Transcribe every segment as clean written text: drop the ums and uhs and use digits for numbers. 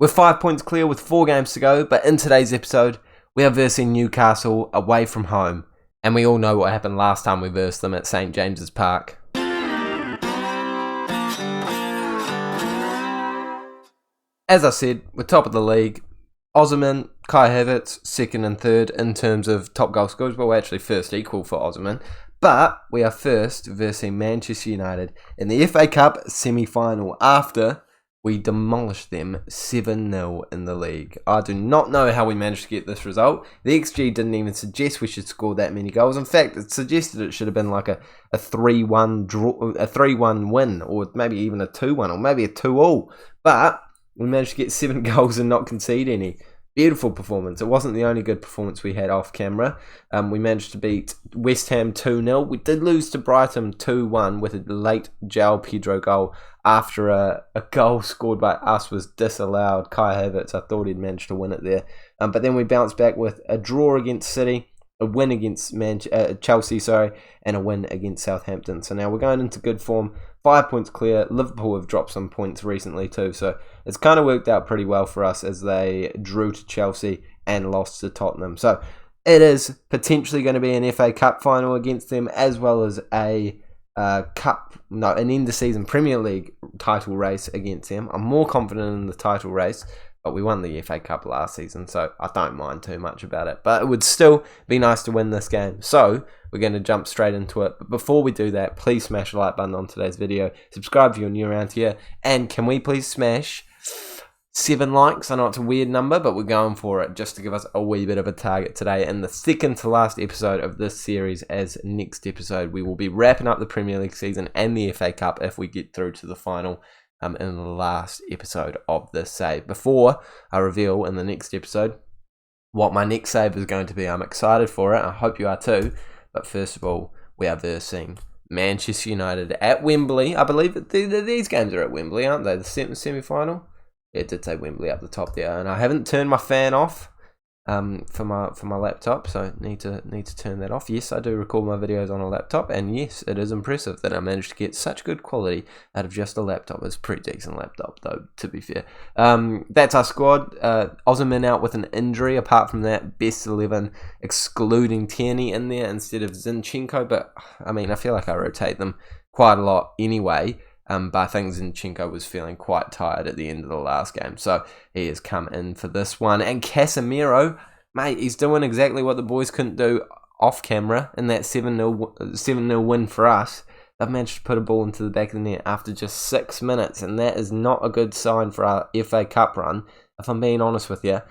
We're 5 points clear with 4 games to go, but in today's episode, we are versing Newcastle away from home. And we all know what happened last time we versed them at St James's Park. As I said, we're top of the league. Osimhen, Kai Havertz, second and third in terms of top goal scorers, but we're actually first equal for Osimhen. But we are first versing Manchester United in the FA Cup semi-final after we demolished them 7-0 in the league. I do not know how we managed to get this result. The XG didn't even suggest we should score that many goals. In fact, it suggested it should have been like a 3-1 draw, a 3-1 win, or maybe even a 2-1, or maybe a 2-all. But we managed to get 7 goals and not concede any. Beautiful performance. It wasn't the only good performance we had off camera. We managed to beat West Ham 2-0. We did lose to Brighton 2-1 with a late João Pedro goal after a goal scored by us was disallowed. Kai Havertz, I thought he'd managed to win it there. But then we bounced back with a draw against City, a win against Chelsea, and a win against Southampton. So now we're going into good form. 5 points clear. Liverpool have dropped some points recently too, so it's kind of worked out pretty well for us as they drew to Chelsea and lost to Tottenham. So it is potentially going to be an FA Cup final against them, as well as an end of season Premier League title race against them. I'm more confident in the title race, but we won the FA Cup last season, so I don't mind too much about it. But it would still be nice to win this game. So we're going to jump straight into it. But before we do that, please smash the like button on today's video. Subscribe if you're new around here. And can we please smash 7 likes? I know it's a weird number, but we're going for it just to give us a wee bit of a target today. And the second to last episode of this series, as next episode, we will be wrapping up the Premier League season and the FA Cup if we get through to the final in the last episode of this save. Before I reveal in the next episode what my next save is going to be, I'm excited for it. I hope you are too. But first of all, we are versing Manchester United at Wembley. I believe that these games are at Wembley, aren't they? The semi-final? Yeah, it did say Wembley up the top there. And I haven't turned my fan off for my laptop, so need to turn that off. Yes, I do record my videos on a laptop, and yes, it is impressive that I managed to get such good quality out of just a laptop. It's a pretty decent laptop, though, to be fair. That's our squad. Osimhen out with an injury. Apart from that, best 11, excluding Tierney in there instead of Zinchenko. But, I mean, I feel like I rotate them quite a lot anyway. But I think Zinchenko was feeling quite tired at the end of the last game. So he has come in for this one. And Casemiro, mate, he's doing exactly what the boys couldn't do off camera in that 7-0 win for us. They've managed to put a ball into the back of the net after just 6 minutes. And that is not a good sign for our FA Cup run. If I'm being honest with you,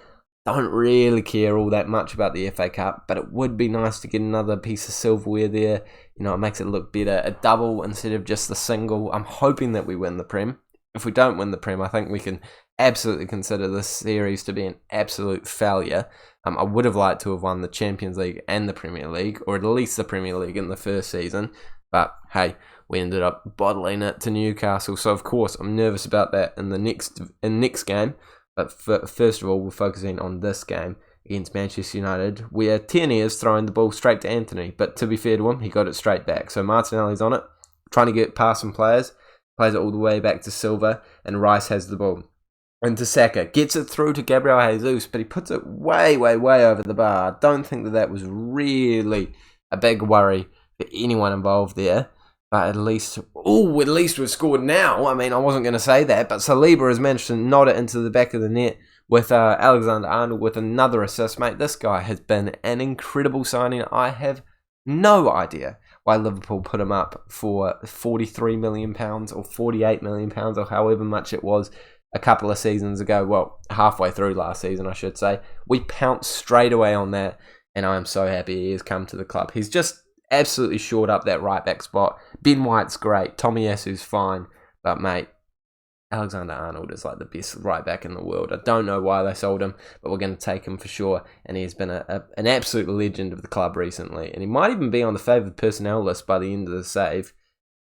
don't really care all that much about the FA Cup, but it would be nice to get another piece of silverware there. You know, it makes it look better. A double instead of just the single. I'm hoping that we win the Prem. If we don't win the Prem, I think we can absolutely consider this series to be an absolute failure. I would have liked to have won the Champions League and the Premier League, or at least the Premier League in the first season. But hey, we ended up bottling it to Newcastle. So of course, I'm nervous about that in the next game. But first of all, we're focusing on this game against Manchester United, where Tierney is throwing the ball straight to Anthony. But to be fair to him, he got it straight back. So Martinelli's on it, trying to get past some players, plays it all the way back to Silva, and Rice has the ball. Into Saka, gets it through to Gabriel Jesus, but he puts it way, way, way over the bar. I don't think that was really a big worry for anyone involved there. But at least we've scored now. I mean, I wasn't going to say that, but Saliba has managed to nod it into the back of the net with Alexander-Arnold with another assist. Mate, this guy has been an incredible signing. I have no idea why Liverpool put him up for £43 million or £48 million or however much it was a couple of seasons ago. Well, halfway through last season, I should say. We pounced straight away on that, and I am so happy he has come to the club. He's just absolutely shored up that right back spot. Ben White's great. Tomiyasu's fine. But mate, Alexander-Arnold is like the best right back in the world. I don't know why they sold him, but we're going to take him for sure. And he's been an absolute legend of the club recently. And he might even be on the favoured personnel list by the end of the save.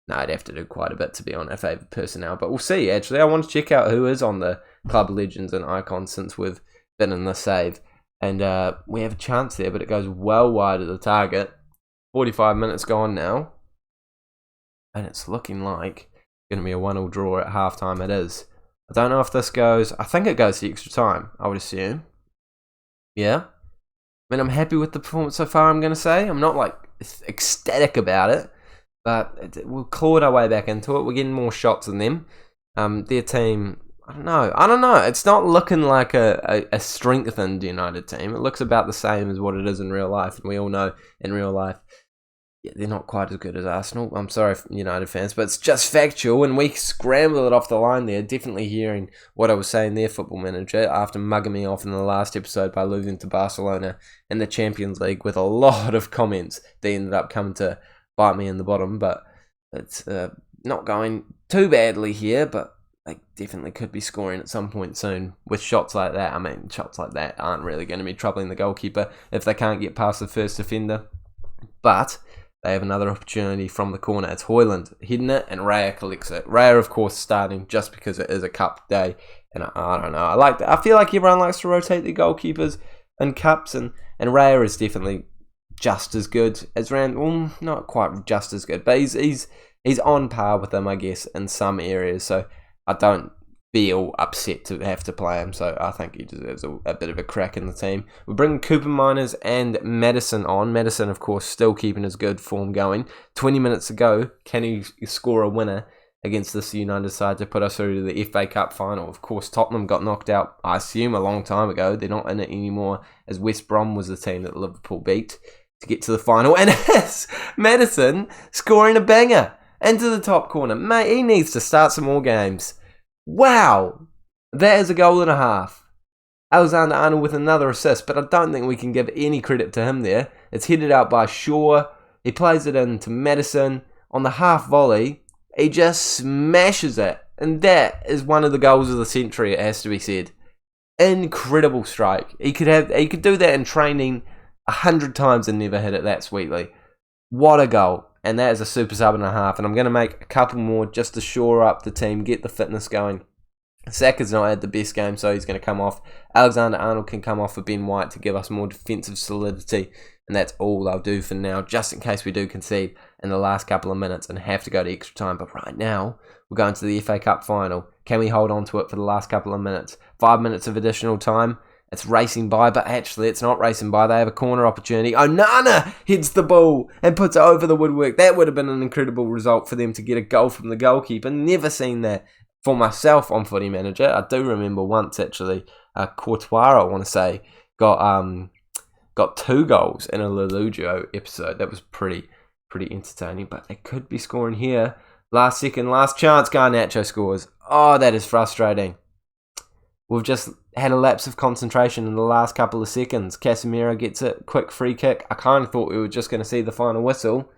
No, I'd have to do quite a bit to be on a favoured personnel. But we'll see, actually. I want to check out who is on the club legends and icons since we've been in the save. And we have a chance there, but it goes well wide of the target. 45 minutes gone now, and it's looking like it's going to be a 1-1 draw at halftime. It is. I don't know if this goes... I think it goes to extra time, I would assume. Yeah. I mean, I'm happy with the performance so far, I'm going to say. I'm not, like, ecstatic about it. But we've clawed our way back into it. We're getting more shots than them. Their team... I don't know. It's not looking like a strengthened United team. It looks about the same as what it is in real life. And we all know in real life, yeah, they're not quite as good as Arsenal. I'm sorry, United fans, but it's just factual. And we scrambled it off the line there. Definitely hearing what I was saying there, Football Manager, after mugging me off in the last episode by losing to Barcelona in the Champions League with a lot of comments. They ended up coming to bite me in the bottom. But it's not going too badly here, but they definitely could be scoring at some point soon with shots like that. I mean, shots like that aren't really going to be troubling the goalkeeper if they can't get past the first defender. But they have another opportunity from the corner. It's Højlund hitting it, and Raya collects it. Raya, of course, starting just because it is a cup day. And I don't know. I feel like everyone likes to rotate their goalkeepers in cups, and Raya is definitely just as good as Rand. Well, not quite just as good, but he's on par with them, I guess, in some areas. So I don't feel upset to have to play him, so I think he deserves a bit of a crack in the team. We're bringing Cooper Miners and Maddison on. Maddison, of course, still keeping his good form going. 20 minutes ago, can he score a winner against this United side to put us through to the FA Cup final? Of course, Tottenham got knocked out, I assume, a long time ago. They're not in it anymore, as West Brom was the team that Liverpool beat to get to the final. And it's Maddison scoring a banger into the top corner. Mate, he needs to start some more games. Wow, that is a goal and a half. Alexander-Arnold with another assist, but I don't think we can give any credit to him there. It's headed out by Shaw. He plays it into Maddison. On the half volley, he just smashes it. And that is one of the goals of the century, it has to be said. Incredible strike. He could do that in training 100 times and never hit it that sweetly. What a goal. And that is a super sub and a half. And I'm going to make a couple more just to shore up the team, get the fitness going. Saka's not had the best game, so he's going to come off. Alexander-Arnold can come off for Ben White to give us more defensive solidity. And that's all I'll do for now, just in case we do concede in the last couple of minutes and have to go to extra time. But right now, we're going to the FA Cup final. Can we hold on to it for the last couple of minutes? 5 minutes of additional time. It's racing by, but actually it's not racing by. They have a corner opportunity. Onana hits the ball and puts it over the woodwork. That would have been an incredible result for them to get a goal from the goalkeeper. Never seen that for myself on Footy Manager. I do remember once, actually, Courtois, I want to say, got 2 goals in a Lelugio episode. That was pretty entertaining, but they could be scoring here. Last second, last chance, Garnacho scores. Oh, that is frustrating. We've just had a lapse of concentration in the last couple of seconds. Casemiro gets it, quick free kick. I kind of thought we were just going to see the final whistle,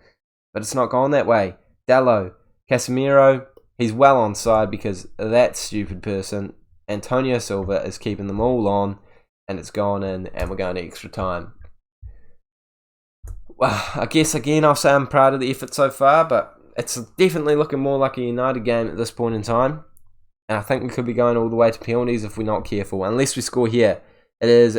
but it's not gone that way. Dallo, Casemiro, he's well onside because that stupid person, Antonio Silva, is keeping them all on, and it's gone in, and we're going to extra time. Well, I guess again I'll say I'm proud of the effort so far, but it's definitely looking more like a United game at this point in time. And I think we could be going all the way to penalties if we're not careful. Unless we score here. It is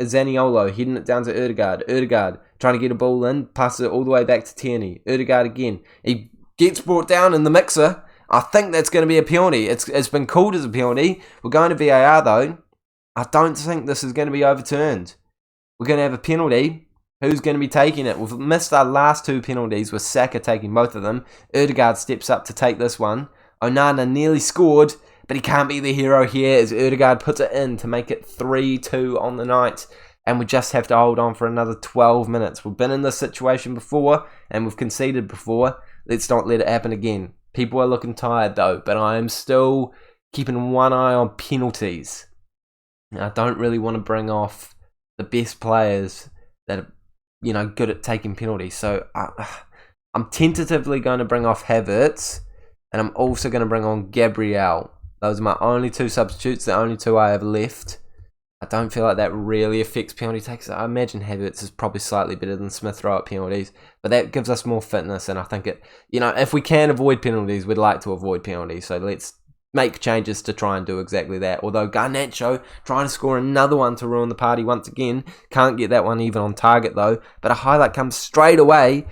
Zaniolo heading it down to Odegaard. Odegaard trying to get a ball in. Passes it all the way back to Tierney. Odegaard again. He gets brought down in the mixer. I think that's going to be a penalty. It's been called as a penalty. We're going to VAR though. I don't think this is going to be overturned. We're going to have a penalty. Who's going to be taking it? We've missed our last 2 penalties with Saka taking both of them. Odegaard steps up to take this one. Onana nearly scored, but he can't be the hero here as Odegaard puts it in to make it 3-2 on the night. And we just have to hold on for another 12 minutes. We've been in this situation before and we've conceded before. Let's not let it happen again. People are looking tired though, but I am still keeping one eye on penalties. I don't really want to bring off the best players that are, good at taking penalties. So I'm tentatively going to bring off Havertz, and I'm also going to bring on Gabriel. Those are my only 2 substitutes, the only 2 I have left. I don't feel like that really affects penalty takes. I imagine Havertz is probably slightly better than Smith Rowe at penalties, but that gives us more fitness, and I think if we can avoid penalties, we'd like to avoid penalties, so let's make changes to try and do exactly that. Although Garnacho trying to score another one to ruin the party once again. Can't get that one even on target though. But a highlight comes straight away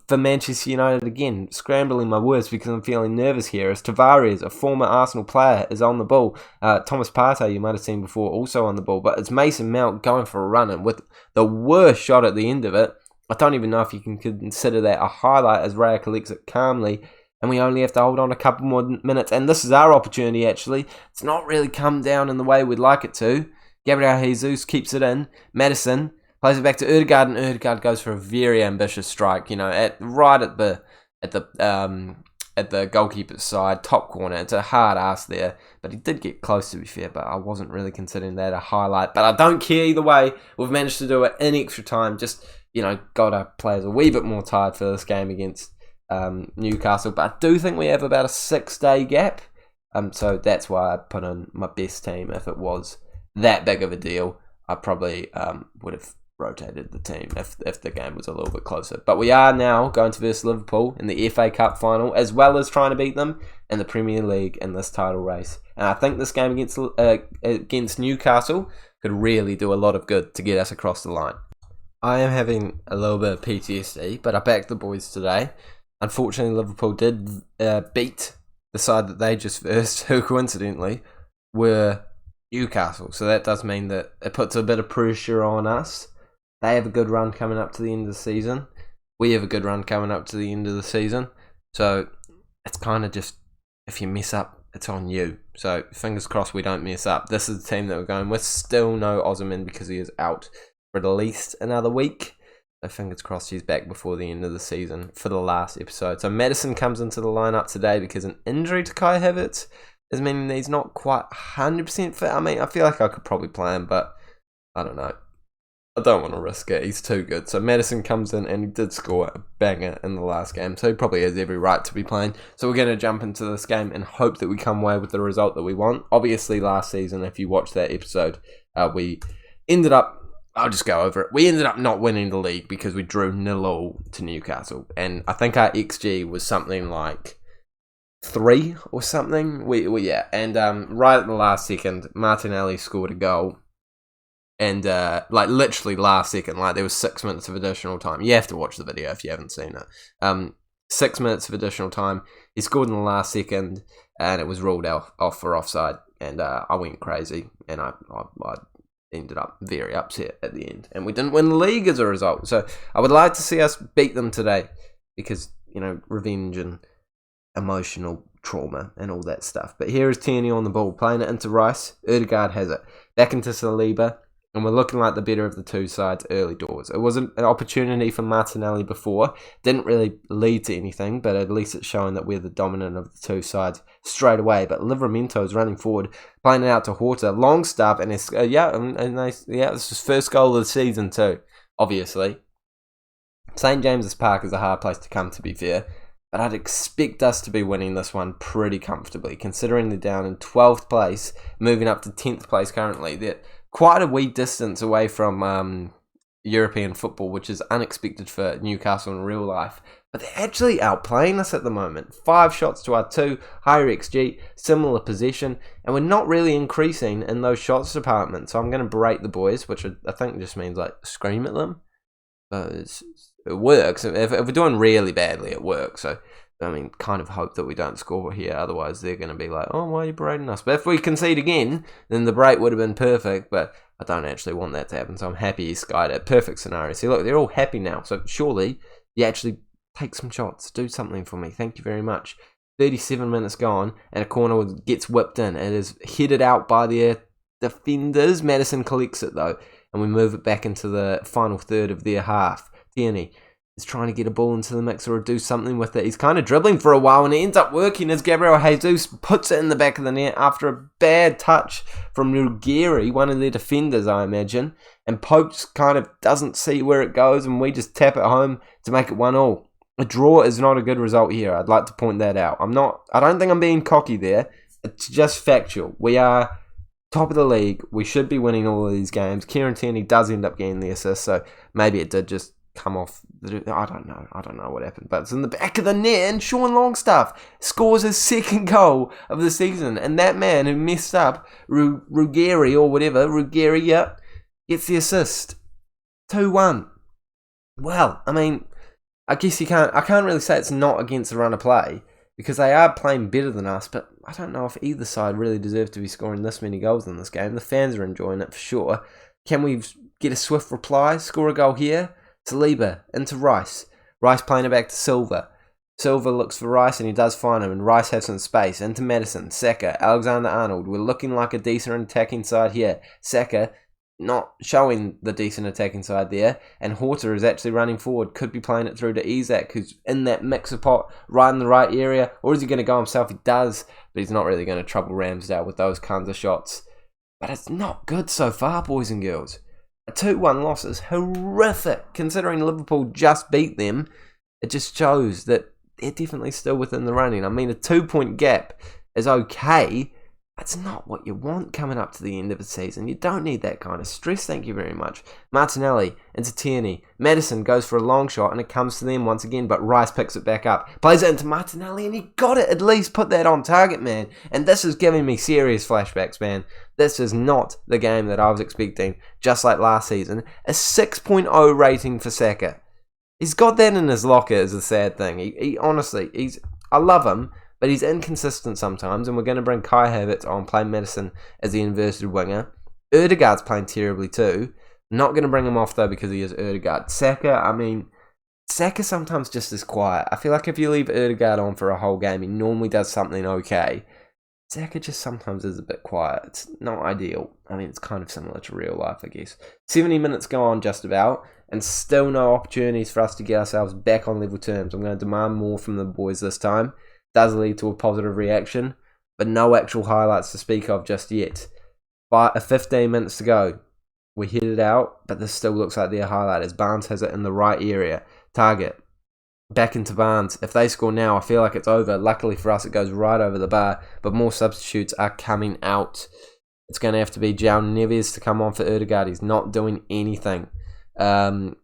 for Manchester United again. Scrambling my words because I'm feeling nervous here. As Tavares, a former Arsenal player, is on the ball. Thomas Partey, you might have seen before, also on the ball. But it's Mason Mount going for a run and with the worst shot at the end of it. I don't even know if you can consider that a highlight as Raya collects it calmly. And we only have to hold on a couple more minutes. And this is our opportunity, actually. It's not really come down in the way we'd like it to. Gabriel Jesus keeps it in. Maddison plays it back to Odegaard, and Odegaard goes for a very ambitious strike. Right at the goalkeeper's side, top corner. It's a hard ass there, but he did get close, to be fair. But I wasn't really considering that a highlight. But I don't care either way. We've managed to do it in extra time. Just got our players a wee bit more tired for this game against Newcastle. But I do think we have about a 6-day gap. So that's why I put in my best team. If it was that big of a deal, I probably would have rotated the team if the game was a little bit closer. But we are now going to versus Liverpool in the FA Cup final, as well as trying to beat them in the Premier League in this title race. And I think this game against Newcastle could really do a lot of good to get us across the line. I am having a little bit of PTSD, but I backed the boys today. Unfortunately, Liverpool did beat the side that they just versed, who coincidentally were Newcastle. So that does mean that it puts a bit of pressure on us. They have a good run coming up to the end of the season. We have a good run coming up to the end of the season. So it's kind of just, if you mess up, it's on you. So fingers crossed we don't mess up. This is the team that we're going with. Still no Osimhen because he is out for at least another week. So fingers crossed he's back before the end of the season for the last episode. So Maddison comes into the lineup today because an injury to Kai Havertz is meaning that he's not quite 100% fit. I mean, I feel like I could probably play him, but I don't know. I don't want to risk it. He's too good. So Maddison comes in and he did score a banger in the last game. So he probably has every right to be playing. So we're going to jump into this game and hope that we come away with the result that we want. Obviously, last season, if you watched that episode, we ended up, I'll just go over it. We ended up not winning the league because we drew 0-0 to Newcastle. And I think our XG was something like 3 or something. And right at the last second, Martinelli scored a goal. And literally last second, there was 6 minutes of additional time. You have to watch the video if you haven't seen it. 6 minutes of additional time. He scored in the last second, and it was ruled off for offside. And I went crazy, and I ended up very upset at the end. And we didn't win the league as a result. So I would like to see us beat them today, because revenge and emotional trauma and all that stuff. But here is Tierney on the ball, playing it into Rice. Odegaard has it. Back into Saliba. And we're looking like the better of the two sides early doors. It was an opportunity for Martinelli before. Didn't really lead to anything, but at least it's showing that we're the dominant of the two sides straight away. But Livramento is running forward, playing it out to Horta. Long stop, and it's, it's his first goal of the season too, obviously. St. James's Park is a hard place to come, to be fair. But I'd expect us to be winning this one pretty comfortably, considering they're down in 12th place, moving up to 10th place currently. They're quite a wee distance away from European football, which is unexpected for Newcastle in real life. But they're actually outplaying us at the moment. 5 shots to our 2, higher XG, similar possession, and we're not really increasing in those shots department. So I'm going to berate the boys, which I think just means scream at them. But it works. If we're doing really badly, it works. So kind of hope that we don't score here. Otherwise, they're going to be like, oh, why are you berating us? But if we concede again, then the break would have been perfect. But I don't actually want that to happen. So I'm happy he skied it. Perfect scenario. See, look, they're all happy now. So surely you actually take some shots. Do something for me. Thank you very much. 37 minutes gone, and a corner gets whipped in. It is headed out by their defenders. Maddison collects it, though, and we move it back into the final third of their half. Tierney is trying to get a ball into the mix or do something with it. He's kind of dribbling for a while, and it ends up working as Gabriel Jesus puts it in the back of the net after a bad touch from Ruggieri, one of their defenders, I imagine. And Pope kind of doesn't see where it goes, and we just tap it home to make it 1-1. A draw is not a good result here. I'd like to point that out. I don't think I'm being cocky there. It's just factual. We are top of the league. We should be winning all of these games. Kieran Tierney does end up getting the assist, so maybe it did just come off. I don't know what happened, but it's in the back of the net, and Sean Longstaff scores his second goal of the season, and that man who messed up, Ruggieri or whatever, gets the assist. 2-1. Well, I guess I can't really say it's not against the run of play because they are playing better than us, but I don't know if either side really deserves to be scoring this many goals in this game. The fans are enjoying it for sure. Can we get a swift reply? Score a goal here? Saliba into Rice. Rice playing it back to Silva. Silva looks for Rice and he does find him, and Rice has some space. Into Maddison, Saka, Alexander-Arnold. We're looking like a decent attacking side here. Saka not showing the decent attacking side there, and Horta is actually running forward. Could be playing it through to Isak, who's in that mixer pot right in the right area. Or is he going to go himself? He does, but he's not really going to trouble Ramsdale with those kinds of shots. But it's not good so far, boys and girls. A 2-1 loss is horrific, considering Liverpool just beat them. It just shows that they're definitely still within the running. I mean, a 2-point gap is okay. It's not what you want coming up to the end of the season. You don't need that kind of stress, thank you very much. Martinelli into Tierney. Maddison goes for a long shot and it comes to them once again, but Rice picks it back up. Plays it into Martinelli and he got it. At least put that on target, man. And this is giving me serious flashbacks, man. This is not the game that I was expecting, just like last season. A 6.0 rating for Saka. He's got that in his locker is the sad thing. He honestly, I love him, but he's inconsistent sometimes, and we're going to bring Kai Havertz on, play Maddison as the inverted winger. Odegaard's playing terribly too. Not going to bring him off though because he is Odegaard. Saka sometimes just is quiet. I feel like if you leave Odegaard on for a whole game, he normally does something okay. Saka just sometimes is a bit quiet. It's not ideal. I mean, it's kind of similar to real life, I guess. 70 minutes go on just about, and still no opportunities for us to get ourselves back on level terms. I'm going to demand more from the boys this time. Does lead to a positive reaction, but no actual highlights to speak of just yet. 15 minutes to go. We hit it out, but this still looks like their highlight as Barnes has it in the right area. Target. Back into Barnes. If they score now, I feel like it's over. Luckily for us, it goes right over the bar, but more substitutes are coming out. It's going to have to be João Neves to come on for Odegaard. He's not doing anything. Martinelli,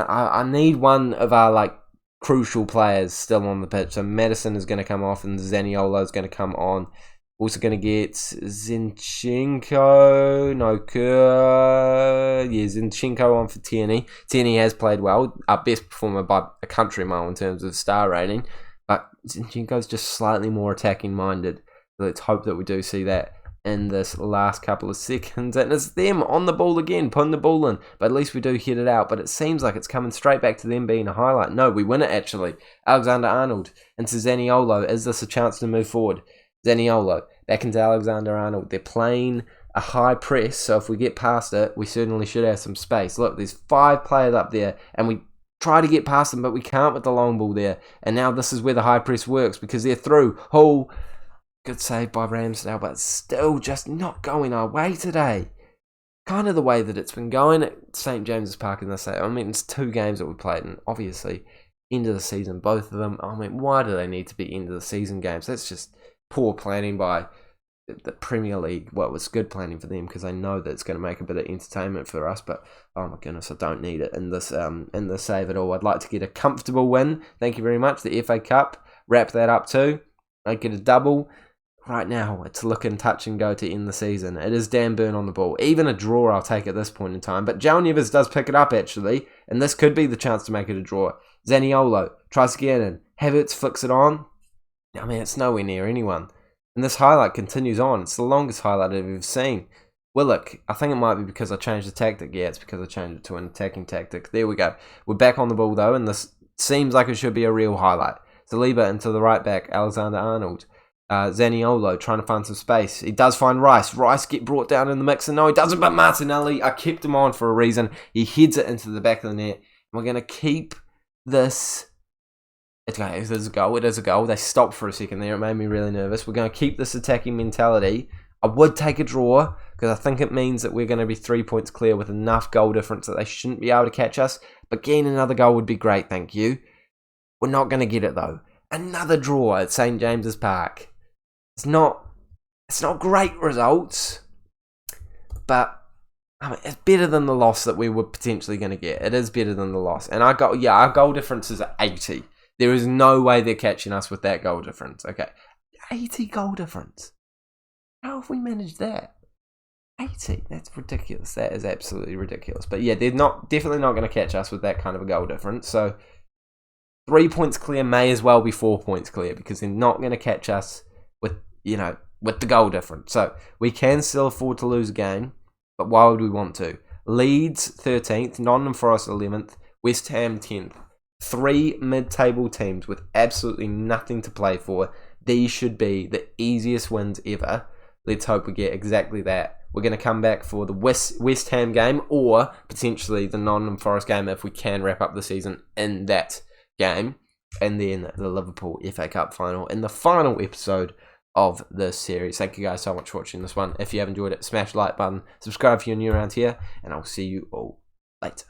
I need one of our crucial players still on the pitch. So Maddison is going to come off and Zaniolo is going to come on. Also going to get Zinchenko, Zinchenko on for Tierney. Tierney has played well, our best performer by a country mile in terms of star rating, but Zinchenko's just slightly more attacking minded. So let's hope that we do see that in this last couple of seconds. And it's them on the ball again, putting the ball in, but at least we do hit it out. But it seems like it's coming straight back to them being a highlight. No, we win it actually. Alexander-Arnold into Zaniolo. Is this a chance to move forward? Zaniolo back into Alexander-Arnold. They're playing a high press, so if we get past it, we certainly should have some space. Look, there's 5 players up there, and we try to get past them, but we can't with the long ball there. And now this is where the high press works, because they're through. Hull, good save by Ramsdale, but still just not going our way today. Kind of the way that it's been going at St. James's Park in this day. I mean, it's 2 games that we played, and obviously, end of the season, both of them. I mean, why do they need to be end of the season games? That's just poor planning by the Premier League. Well, it was good planning for them because they know that it's going to make a bit of entertainment for us, but oh my goodness, I don't need it in this save at all. I'd like to get a comfortable win. Thank you very much. The FA Cup, wrap that up too. I get a double. Right now, it's looking touch and go to end the season. It is Dan Burn on the ball. Even a draw I'll take at this point in time, but João Neves does pick it up actually, and this could be the chance to make it a draw. Zaniolo tries to get in. Havertz flicks it on. I mean, it's nowhere near anyone. And this highlight continues on. It's the longest highlight I've ever seen. Willock, I think it might be because I changed the tactic. Yeah, it's because I changed it to an attacking tactic. There we go. We're back on the ball though, and this seems like it should be a real highlight. Saliba into the right back, Alexander-Arnold. Zaniolo trying to find some space. He does find Rice. Rice get brought down in the mix, and no, he doesn't, but Martinelli, I kept him on for a reason. He heads it into the back of the net. And we're going to keep this. It is a goal. It is a goal. They stopped for a second there. It made me really nervous. We're going to keep this attacking mentality. I would take a draw because I think it means that we're going to be 3 points clear with enough goal difference that they shouldn't be able to catch us. But getting another goal would be great, thank you. We're not going to get it though. Another draw at St. James's Park. It's not great results, but I mean, it's better than the loss that we were potentially going to get. It is better than the loss. And our goal difference is 80. There is no way they're catching us with that goal difference. Okay, 80 goal difference. How have we managed that? 80. That's ridiculous. That is absolutely ridiculous. But yeah, they're definitely not going to catch us with that kind of a goal difference. So 3 points clear may as well be 4 points clear because they're not going to catch us with the goal difference. So we can still afford to lose a game, but why would we want to? Leeds 13th, Nottingham Forest 11th, West Ham 10th. 3 mid-table teams with absolutely nothing to play for. These should be the easiest wins ever. Let's hope we get exactly that. We're going to come back for the West Ham game or potentially the Nottingham Forest game if we can wrap up the season in that game. And then the Liverpool FA Cup final in the final episode of this series. Thank you guys so much for watching this one. If you have enjoyed it, smash the like button, subscribe if you're new around here, and I'll see you all later.